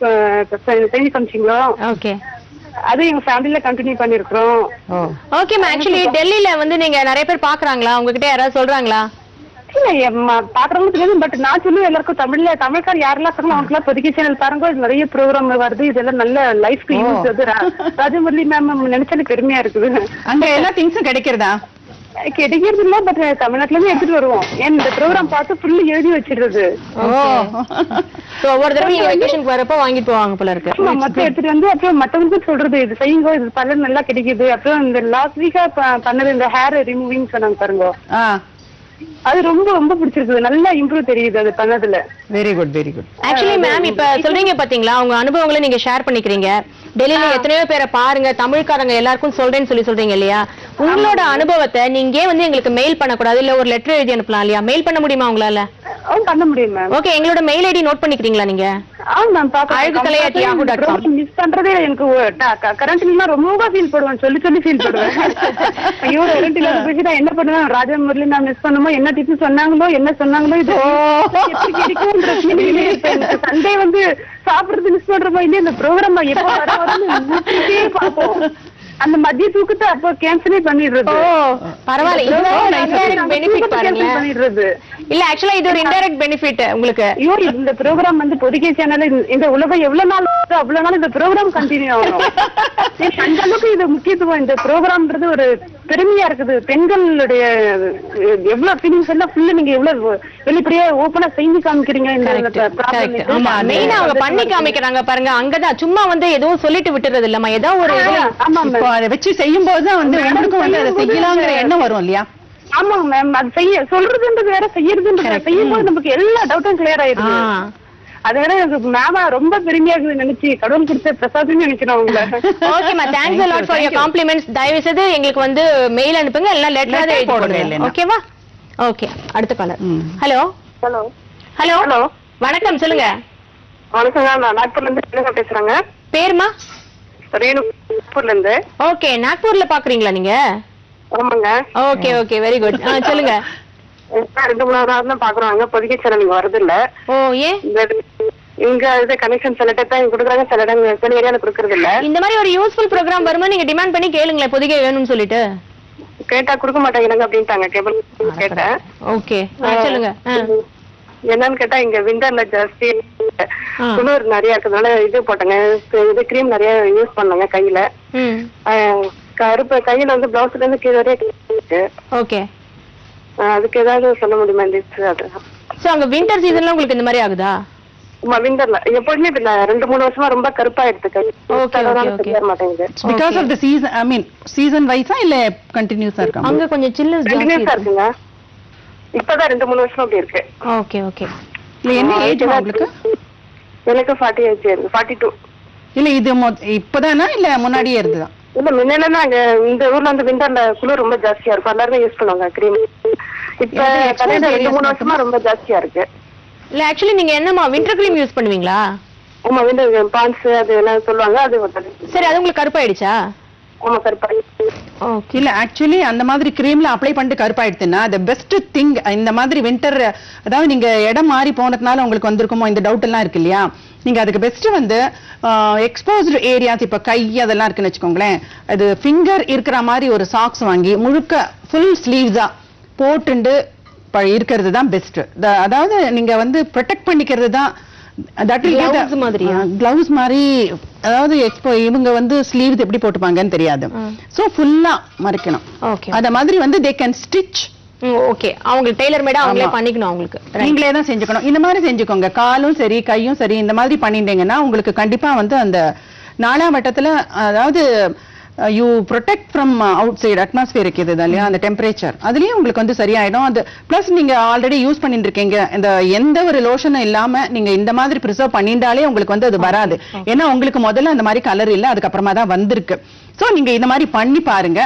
செஞ்சு காமிச்சிங்களோ? ஓகே, அது எங்க ஃபேமிலில கண்டினியூ பண்ணிருக்கோம். Okay ma'am. ஆக்சுவலி டெல்லியில வந்து நீங்க நிறைய பேர் பாக்குறாங்களா? உங்ககிட்ட யாராவது சொல்றாங்களா? இல்ல, பாக்குறவங்க தெரியாது. பட் நான் சொல்லுவேன் எல்லாருக்கும், தமிழ்கார் யாரெல்லாம் சொல்றாங்க அவங்களுக்குலாம் பொதுக்கை சேனல் பாருங்க, நிறைய ப்ரோக்ராம் வருது, இதெல்லாம் நல்ல லைஃப்க்கு யூஸ் ஆகுது. ராஜமுரளி மேம் நினைச்சாலும் பெருமையா இருக்குது. அங்க எல்லா திங்ஸும் கிடைக்கிறதா? கிடைக்கிறது இல்ல, பட் தமிழ்நாட்டுல இருந்து எடுத்துட்டு வருவோம். இந்த ப்ரோக்ராம் பார்த்து ஃபுல்லி எழுதி வச்சிடுறது. ஒவ்வொரு தடவை வெக்கேஷனுக்கு வரப்போ வாங்கிட்டு போவாங்க போல இருக்கு. மொத்தம் எடுத்துட்டு வந்து அப்புறம் மத்தவங்களுக்கு சொல்றது, இது செய்யுங்க, இது பலன் நல்லா கிடைக்குது. அப்புறம் இந்த லாஸ்ட் வீக்கா பண்ணது இந்த ஹேர் ரிமூவிங் சொன்னாங்க பாருங்க, அது ரொம்ப ரொம்ப பிடிச்சிருக்கு. நல்லா இம்ப்ரூவ் தெரியுது அது பண்ணதுல. Very good, very good. Actually ma'am, இப்ப சொல்றீங்க பாத்தீங்களா, உங்க அனுபவங்களை நீங்க ஷேர் பண்ணிக்கிறீங்க. டெல்லியில எத்தனையோ பேரை பாருங்க, தமிழ்காரங்க எல்லாருக்கும் சொல்றேன்னு சொல்றீங்க இல்லையா? உங்களோட அனுபவத்தை நீங்க வந்து எங்களுக்கு மெயில் பண்ணக்கூடாது, இல்ல ஒரு லெட்டர் எழுதி அனுப்பலாம் இல்லையா? மெயில் பண்ண முடியுமா உங்களால? பண்ண முடியும் மேம். ஓகே, எங்களோட மெயில் ஐடி நோட் பண்ணிக்கிறீங்களா நீங்க? மிஸ் பண்றதே எனக்கு கரண்ட்ல ரொம்ப ஃபீல் பண்ணுவேன். சொல்லி ஃபீல் பண்ணுவேன். ஐயோ, கரண்ட் என்ன பண்ணுவேன்? ராஜமுரளி நான் மிஸ் பண்ணுமோ, என்ன டிப்ஸ் சொன்னாங்களோ, என்ன சொன்னாங்களோ, இது சண்டே வந்து சாப்பிடுறது மிஸ் பண்றப்போ இல்லையா, இந்த ப்ரோக்ராம் எப்போ வர பார்ப்போம். அந்த மதிய தூக்கத்தை அப்போ கேன்சலே பண்ணிடுறது. பரவாயில்ல, பெனிஃபிட் பண்ணிடுறது இல்ல. ஆக்சுவலா இது ஒரு இன்டைரக்ட் பெனிஃபிட் உங்களுக்கு. ஐயோ, இந்த ப்ரோக்ராம் வந்து பொதுக்கை சேனல் இந்த உலகம் எவ்வளவு நாள் அவ்வளவு நாள் இந்த ப்ரோக்ராம் கண்டினியூ ஆகும். அந்த அளவுக்கு இது முக்கியத்துவம். இந்த ப்ரோக்ராம்ன்றது ஒரு பெருமையா இருக்குது. பெண்களுடைய எவ்வளவு ஃபீலிங்ஸ் எல்லாம் ஃபுல்லா நீங்க எவ்வளவு வெளிப்படையா ஓப்பனா செஞ்சு காமிக்கிறீங்க. மெயினா அவங்க பண்ணி காமிக்கிறாங்க பாருங்க. அங்கதான் சும்மா வந்து எதுவும் சொல்லிட்டு விட்டுறது இல்லம்மா. ஏதோ ஒரு அதை வச்சு செய்யும் போதுதான் வந்து உங்களுக்கும் வந்து அதை செய்யலாங்கிற எண்ணம் வரும் இல்லையா? ஆமாங்க மேம். அது செய்ய சொல்றதுன்றது வேற, செய்யறதுன்றது செய்யும் போது நமக்கு எல்லா டவுட்டும் கிளியர் ஆயிடுது. அதனால எனக்கு மேமா ரொம்ப பெருமையா இருக்குது நினைச்சு கடவுள் கொடுத்த பிரசாதம் நினைக்கிறோம் உங்களை. ஓகேமா, thanks a lot for your compliments. தயவு செய்து எங்களுக்கு வந்து மெயில் அனுப்புங்க, இல்ல லெட்டர் எழுதி போடுங்க. ஓகேவா? ஓகே, அடுத்த caller. Hello hello hello hello, வணக்கம், சொல்லுங்க. வணக்கங்க, நான் நாக்பூர்ல இருந்து பேசுறேங்க. பேருமா? நாக்பூர்ல இருந்து. ஓகே, நாக்பூர்ல பாக்குறீங்களா நீங்க? ஆமாங்க. Okay okay, very good. சொல்லுங்க. 2-3 நாள் தான் பாக்குறாங்க. பொதுக்கை சேனல் நீங்க வரது இல்ல. ஓ, ஏன்? இங்க இது கனெக்ஷன் சில டைம் தான் கொடுக்குறாங்க, சில இடம் சில ஏரியால கொடுக்கறது இல்ல. இந்த மாதிரி ஒரு யூஸ்ஃபுல் ப்ரோக்ராம் வருமா நீங்க டிமாண்ட் பண்ணி கேளுங்களேன், பொதுகே வேணும்னு சொல்லிட்டு. கேட்டா கொடுக்க மாட்டாங்க அப்படின்ட்டாங்க. கேபிள் கேட்டேன். ஓகே சொல்லுங்க. என்னன்னு கேட்டா இங்க விண்டர்ல ஜாஸ்தி குளிர் நிறைய இருக்கிறதுனால இது போட்டாங்க, இது கிரீம் நிறைய யூஸ் பண்ணாங்க கையில. கருப்பு கையில வந்து பிளவுஸ்ல இருந்து கீழே வரைய. ஓகே, அதுக்கு ஏதாவது சொல்ல முடியுமா? சோ அங்க விண்டர் சீசன்ல உங்களுக்கு இந்த மாதிரி ஆகுதா? விண்டர்ல எப்போதுமே 2-3 வருஷமா ரொம்ப கருப்பாயிடுது கை. Because of the season, I mean season wise இல்ல கண்டினியூஸா இருக்கா? அங்க கொஞ்சம் சில்னஸ் கண்டினியூஸா இருக்குங்க. இப்பதான் 2-3 வருஷமா அப்படி இருக்கு. Okay okay. இல்ல என்ன ஏஜ் உங்களுக்கு? எனக்கு 48 இருக்கு. 42. இல்ல இது இப்பதானா இல்ல முன்னாடியே இருந்ததா? இல்ல முன்னாடிலாம் அங்க இந்த ஊர்ல வந்து விண்டர்ல குளிர் ரொம்ப ஜாஸ்தியா இருக்கும், எல்லாருமே யூஸ் பண்ணுவாங்க கிரீம். இப்ப 2-3 வருஷமா ரொம்ப ஜாஸ்தியா இருக்கு. இல்ல ஆக்சுவலி நீங்க என்னமா விண்டர் கிரீம் யூஸ் பண்ணுவீங்களா? ஆமா, விண்டர் பான்ஸ் அது எல்லாம் சொல்லுவாங்க. அது சரி, அது உங்களுக்கு கருப்பாயிடுச்சா? ஆமா, கருப்பாயிடுச்சு. ஓகே. இல்ல ஆக்சுவலி அந்த மாதிரி கிரீம்ல அப்ளை பண்ணிட்டு கருப்பாயிடுச்சுன்னா the best thing இந்த மாதிரி விண்டர், அதாவது நீங்க இடம் மாறி போனதுனால உங்களுக்கு வந்திருக்குமோ இந்த டவுட் எல்லாம் இருக்கு இல்லையா, நீங்க அதுக்கு பெஸ்ட் வந்து எக்ஸ்போஸ்டு ஏரியாஸ், இப்ப கை அதெல்லாம் இருக்குன்னு வச்சுக்கோங்களேன், அது ஃபிங்கர் இருக்கிற மாதிரி ஒரு சாக்ஸ் வாங்கி முழுக்க ஃபுல் ஸ்லீவ்ஸா போட்டுண்டு இருக்கிறது தான் பெஸ்ட். அதாவது நீங்க வந்து ப்ரொடெக்ட் பண்ணிக்கிறது தான். கிளவுஸ் மாதிரி, அதாவது இவங்க வந்து ஸ்லீவ்ஸ் எப்படி போட்டுப்பாங்கன்னு தெரியாது, சோ ஃபுல்லா மறைக்கணும். அத மாதிரி வந்து they can stitch. ஓகே, அவங்க டெய்லர் மேடா அவங்களே பண்ணிக்கணும், அவங்களுக்கு நீங்களே தான் செஞ்சுக்கணும். இந்த மாதிரி செஞ்சுக்கோங்க, காலும் சரி கையும் சரி இந்த மாதிரி பண்ணிட்டீங்கன்னா உங்களுக்கு கண்டிப்பா வந்து அந்த 4ஆம் வட்டத்துல, அதாவது you protect from out side atmosphere இருக்குது இல்லையா, அந்த டெம்பரேச்சர் அதுலயும் உங்களுக்கு வந்து சரியாயிடும். அது பிளஸ் நீங்க ஆல்ரெடி யூஸ் பண்ணிட்டு இருக்கீங்க, இந்த எந்த ஒரு லோஷனும் இல்லாம நீங்க இந்த மாதிரி ப்ரிசர்வ் பண்ணிட்டாலே உங்களுக்கு வந்து அது வராது. ஏன்னா உங்களுக்கு முதல்ல அந்த மாதிரி கலர் இல்ல, அதுக்கப்புறமா தான் வந்திருக்கு. சோ நீங்க இந்த மாதிரி பண்ணி பாருங்க.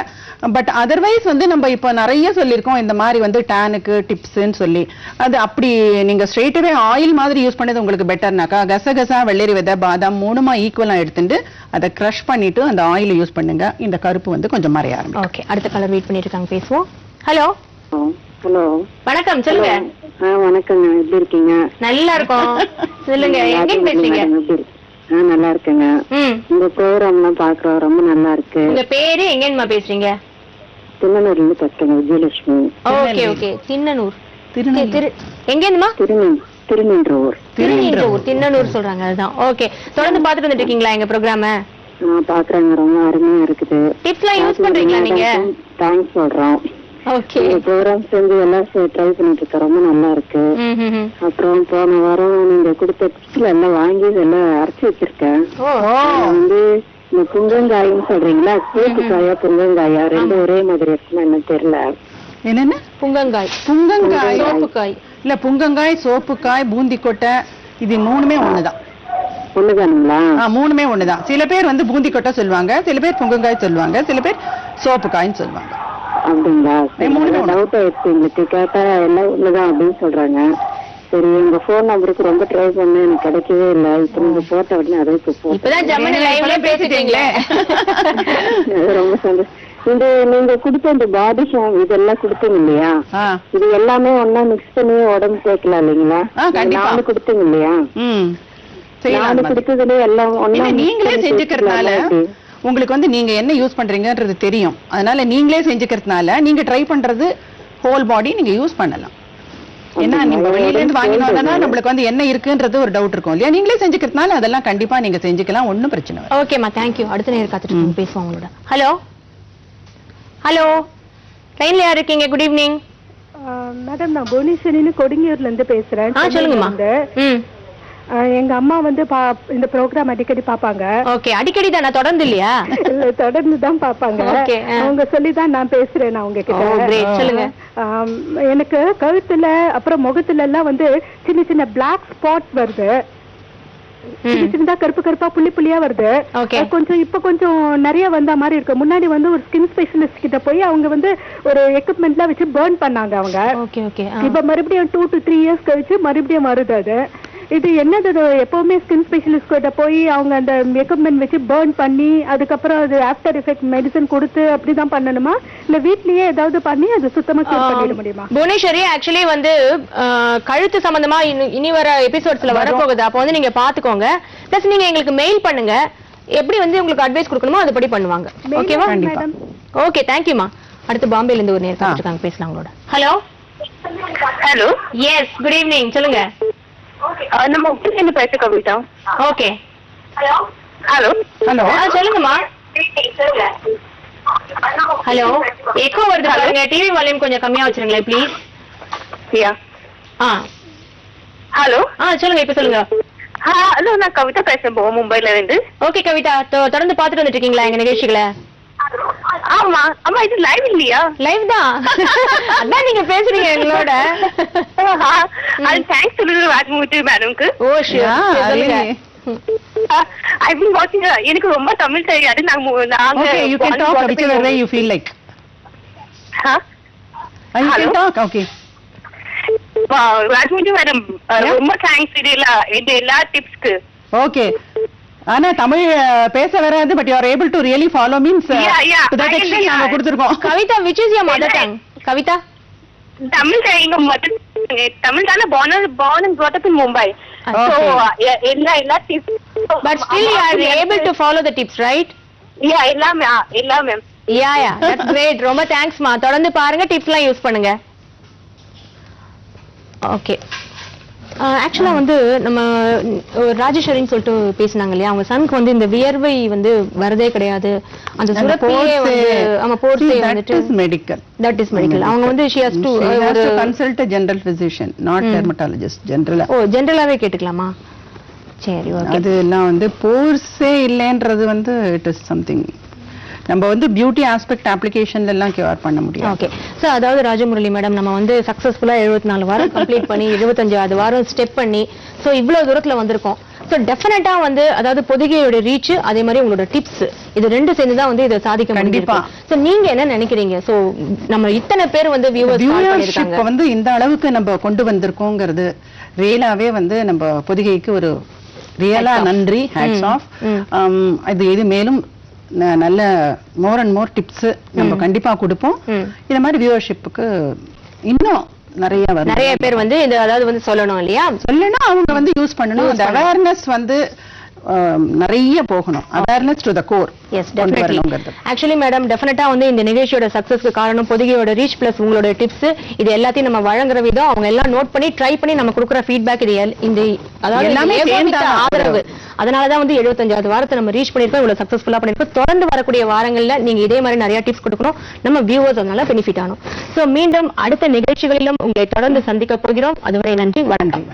பட் அதர்வைஸ் வந்து நம்ம இப்ப நிறைய சொல்லியிருக்கோம் இந்த மாதிரி வந்து டேனுக்கு டிப்ஸ்ன்னு சொல்லி, அது அப்படி நீங்க ஸ்ட்ரெயிட்டாவே ஆயில் மாதிரி யூஸ் பண்ணது உங்களுக்கு பெட்டர்னாக்கா கசகசா வெள்ளரி விதை பாதாம் 3மா ஈக்குவலா எடுத்துட்டு அதை கிரஷ் பண்ணிட்டு அந்த ஆயில் யூஸ் பண்ணுங்க. இந்த கருப்பு வந்து கொஞ்சம் மறைய ஆரம்பிக்கும். ஓகே, அடுத்த கலர் வெயிட் பண்ணிட்டு இருக்காங்க, பேசுவோம். ஹலோ ஹலோ வணக்கம், சொல்லுங்க. வணக்கங்க, எப்படி இருக்கீங்க? நல்லா இருக்கோம், சொல்லுங்க. எங்க பேசுறீங்க? நல்லா இருக்குங்க. இந்த ப்ரோகிராம்லாம் பாக்குறோம், ரொம்ப நல்லா இருக்கு. உங்க பேரு எங்கேன்னு பேசுறீங்க? திண்ணனூர்ல இருந்து பேசுறேன், விஜயலட்சுமி. Okay okay, Thinnanur. எங்கேருந்துமா? திருநின்றவூர். திண்ணனூர் சொல்றாங்க, அதுதான். ஓகே, தொடர்ந்து பாத்துட்டு வந்துட்டு இருக்கீங்களா எங்க ப்ரோகிராம? பாக்குறாங்க, ரொம்ப அருமையா இருக்குது. டிப்ஸ்லாம் யூஸ் பண்றீங்களா நீங்க? தேங்க்ஸ் சொல்றோம். ஓகே, ப்ரோகிராம் செஞ்சு எல்லாம் ட்ரை பண்ணிட்டு இருக்கேன், ரொம்ப நல்லா இருக்கு. அப்புறம் போன வாரம் நீங்க கொடுத்த டிப்ஸ்ல எல்லாம் வாங்கி எல்லாம் அரைச்சி வச்சிருக்கேன். வந்து இந்த புங்கங்காயின்னு சொல்றீங்களா, சோப்புக்காயா புங்கங்காயா ரெண்டும் ஒரே மாதிரி இருக்குமா என்ன தெரியல. என்னென்ன? புங்கங்காய், சோப்புக்காய் இல்ல, புங்கங்காய், சோப்புக்காய், பூந்தி கொட்டை, இது 3மே ஒண்ணுதான். ஒண்ணுதானுங்களா? 3மே ஒண்ணுதான். சில பேர் வந்து பூந்தி கொட்டை சொல்லுவாங்க, சில பேர் புங்கங்காய் சொல்லுவாங்க, சில பேர் சோப்புக்காய்ன்னு சொல்லுவாங்க. அப்படிங்களா? டவுட் ஆயிடுச்சு எங்களுக்கு, கேட்டா எல்லாம் ஒண்ணுதான் அப்படின்னு சொல்றாங்க. சரி, உங்க போன் நம்பருக்கு ரொம்ப ட்ரை பண்ண எனக்கு கிடைக்கவே இல்லை. இப்ப நீங்க போட்ட உடனே அதை ரொம்ப சந்தோஷம். இந்த நீங்க கொடுத்த இந்த பாடி ஷாம் இதெல்லாம் கொடுத்தீங்க இல்லையா, இது எல்லாமே ஒன்னா மிக்ஸ் பண்ணி உடம்பு சேர்க்கலாம் இல்லைங்களா? நானும் கொடுத்தீங்க இல்லையா? நானும் கொடுத்ததுல எல்லாம் ஒன்னா நீங்களே செஞ்சுக்கிறதுனால உங்களுக்கு வந்து நீங்க என்ன யூஸ் பண்றீங்கன்றது தெரியும். அதனால நீங்களே செஞ்சுக்கிறதுனால நீங்க ட்ரை பண்றது ஹோல் பாடி நீங்க யூஸ் பண்ணலாம். ஏன்னா நீங்க வெளியில இருந்து வாங்கினோம்னா நம்மளுக்கு வந்து என்ன இருக்குன்றது ஒரு டவுட் இருக்கும் இல்லையா, நீங்களே செஞ்சுக்கிறதுனால அதெல்லாம் கண்டிப்பா நீங்க செஞ்சுக்கலாம், ஒன்னும் பிரச்சனை இல்லை. ஓகேமா, தேங்க்யூ. அடுத்த நேரம் காத்துட்டு பேசுவோம் உங்களோட. ஹலோ ஹலோ, லைன்ல யார் இருக்கீங்க? குட் ஈவினிங் மேடம், நான் புவனேஸ்வரின்னு கொடுங்கியூர்ல இருந்து பேசுறேன். சொல்லுங்கம்மா. எங்க அம்மா வந்து இந்த ப்ரோக்ராம் அடிக்கடி பாப்பாங்க. ஓகே, அடிக்கடி தான், நான் தொடர்ந்து இல்லையா? இல்ல, தொடர்ந்து தான் பாப்பாங்க. அவங்க சொல்லிதான் நான் பேசுறேன். நான் உங்ககிட்ட சொல்லுங்க. எனக்கு கழுத்துல அப்புறம் முகத்துல எல்லாம் வந்து சின்ன சின்ன பிளாக் ஸ்பாட்ஸ் வருது, சின்னதா கருப்பு கருப்பா புள்ளி புள்ளியா வருது. கொஞ்சம் இப்ப கொஞ்சம் நிறைய வந்த மாதிரி இருக்கு. முன்னாடி வந்து ஒரு ஸ்கின் ஸ்பெஷலிஸ்ட் கிட்ட போய் அவங்க வந்து ஒரு எக்யூப்மெண்ட்லாம் வச்சு பர்ன் பண்ணாங்க அவங்க. இப்ப மறுபடியும் 2 to 3 years கழிச்சு மறுபடியும் வருது. அது இது என்னது, எப்பவுமே ஸ்கின் ஸ்பெஷலிஸ்ட் கிட்ட போய் அவங்க அந்த எக்யூப்மெண்ட் வச்சு பர்ன் பண்ணி அதுக்கப்புறம் அது ஆஃப்டர் எஃபெக்ட் மெடிசன் கொடுத்து அப்படிதான் பண்ணணுமா, இல்ல வீட்லயே ஏதாவது பண்ணி அது சுத்தமா கியூர் பண்ணிட முடியுமா? புவனேஸ்வரி, ஆக்சுவலி வந்து கழுத்து சம்பந்தமா இனி வர எபிசோட்ஸ்ல வரப்போகுது, அப்போ வந்து நீங்க பாத்துக்கோங்க. பிளஸ் நீங்க எங்களுக்கு மெயில் பண்ணுங்க, எப்படி வந்து உங்களுக்கு அட்வைஸ் கொடுக்கணுமோ அதுபடி பண்ணுவாங்க. ஓகேவா? ஓகே, தேங்க்யூமா. அடுத்து பாம்பேல இருந்து ஒரு நேரம் இருக்காங்க, பேசலாம் உங்களோட. Hello hello, yes, good evening, சொல்லுங்க. நம்ம உப்புலேருந்து பேச கவிதா. ஓகே, ஹலோ ஹலோ, சொல்லுங்கம்மா. ஹலோ, எக்கோ வருது பாருங்க, டிவி வால்யூம் கொஞ்சம் கம்மியா வச்சிருங்களேன் ப்ளீஸ். யா, ஹலோ, சொல்லுங்க, இப்ப சொல்லுங்க. ஹலோ, நான் கவிதா பேசுறேன் மும்பைல இருந்து. ஓகே கவிதா, தொடர்ந்து பாத்துட்டு வந்துட்டு இருக்கீங்களா எங்க நிகழ்ச்சிகளை? ஆமா ஆமா, இது லைவ் இல்லையா? லைவ் தான். அதான் நீங்க பேசுறீங்க எங்களோட. அது தேங்க்ஸ் சொல்லுங்க ராஜ்மூர்த்தி மேடம்க்கு. Oh sure, I've been watching. எனக்கு ரொம்ப தமிழ் தெரியாது. Okay, you can talk whichever way you feel like. You can talk, okay. Rajmurthy madam, ரொம்ப தேங்க்ஸ் இது எல்லா டிப்ஸ்க்கு. Okay. ஆனா தமிழ் பேச வராது, but you are able to really follow means to that extent நாம கொடுத்திருக்கோம். Kavitha, which is your mother tongue? Kavitha, Tamil எங்க மதர் தமிழ் தான, born and brought up in Mumbai. So எல்லா tips, but still you are able to follow the tips, right? Yeah, எல்லாமே. Yeah, that's great. ரொம்ப thanks மா. தொடர்ந்து பாருங்க, டிப்ஸ்லாம் யூஸ் பண்ணுங்க. ஓகே, ஆக்சுவலா வந்து நம்ம ராஜேஸ்வரின்னு சொல்லிட்டு பேசினாங்க இல்லையா, அவங்க சனுக்கு வந்து இந்த வியர்வை வந்து வரதே கிடையாது, அந்த சுரப்பியே வந்து ஆமா போர்ஸே வந்துட்டு மெடிக்கல், தட் இஸ் மெடிக்கல். அவங்க வந்து she has to consult a general physician, not dermatologist, general. ஓ, ஜெனரலாவே கேட்டுக்கலாமா? சரி, ஓகே. அதெல்லாம் வந்து போர்ஸே இல்லைன்றது வந்து இட் இஸ் சம்திங் நம்ம வந்து பியூட்டி ஆஸ்பெக்ட் அப்ளிகேஷன்ல எல்லாம் கியூர் பண்ண முடியும். ஓகே சார், அதாவது ராஜமுரளி மேடம், நம்ம வந்து சக்சஸ்ஃபுல்லா 74 வாரம் கம்ப்ளீட் பண்ணி 75வது வாரம் ஸ்டெப் பண்ணி சோ இவ்வளவு தூரத்துல வந்திருக்கோம். சோ டெஃபினட்டா வந்து அதாவது பொதிகையோட ரீச், அதே மாதிரி உங்களோட டிப்ஸ், இது ரெண்டு சேர்ந்து தான் வந்து இதை சாதிக்க முடியும். சோ நீங்க என்ன நினைக்கிறீங்க? சோ நம்ம இத்தனை பேர் வந்து வியூவர்ஷிப் வந்து இந்த அளவுக்கு நம்ம கொண்டு வந்திருக்கோங்கிறது ரியலாவே வந்து நம்ம பொதிகைக்கு ஒரு ரியலா நன்றி, ஹேட்ஸ் ஆஃப். இது மேலும் நல்ல மோர் அண்ட் மோர் டிப்ஸ் நம்ம கண்டிப்பா கொடுப்போம். இந்த மாதிரி வியூவர்ஷிப்புக்கு இன்னும் நிறைய பேர் வந்து இந்த அதாவது வந்து சொல்லணும் இல்லையா, சொல்லணும், அவங்க வந்து யூஸ் பண்ணணும். அந்த அவேர்னஸ் வந்து நிறைய போகணும், awareness to the core. Yes, definitely. Actually madam, டெஃபினட்டா வந்து இந்த நிகழ்ச்சியோட சக்சஸ்க்கு காரணம் பொதிகையோட ரீச் பிளஸ் உங்களோட டிப்ஸ், இது எல்லாத்தையும் நம்ம வழங்குற விதம், அவங்க எல்லாம் நோட் பண்ணி ட்ரை பண்ணி நம்ம கொடுக்குற ஃபீட்பேக், இது இந்த அதாவது எல்லாமே ஆதரவு. அதனாலதான் வந்து 75வது வாரத்தை நம்ம ரீச் பண்ணிருக்கோம், இவ்வளவு சக்சஸ்ஃபுல்லா பண்ணிருக்கோம். தொடர்ந்து வரக்கூடிய வாரங்கள்ல நீங்க இதே மாதிரி நிறைய டிப்ஸ் கொடுக்கணும், நம்ம வியூவர்ஸ் அதனால பெனிஃபிட் ஆகணும். சோ மீண்டும் அடுத்த நிகழ்ச்சிகளிலும் உங்களை தொடர்ந்து சந்திக்க போகிறோம். அதுவரை நன்றி, வணக்கம்.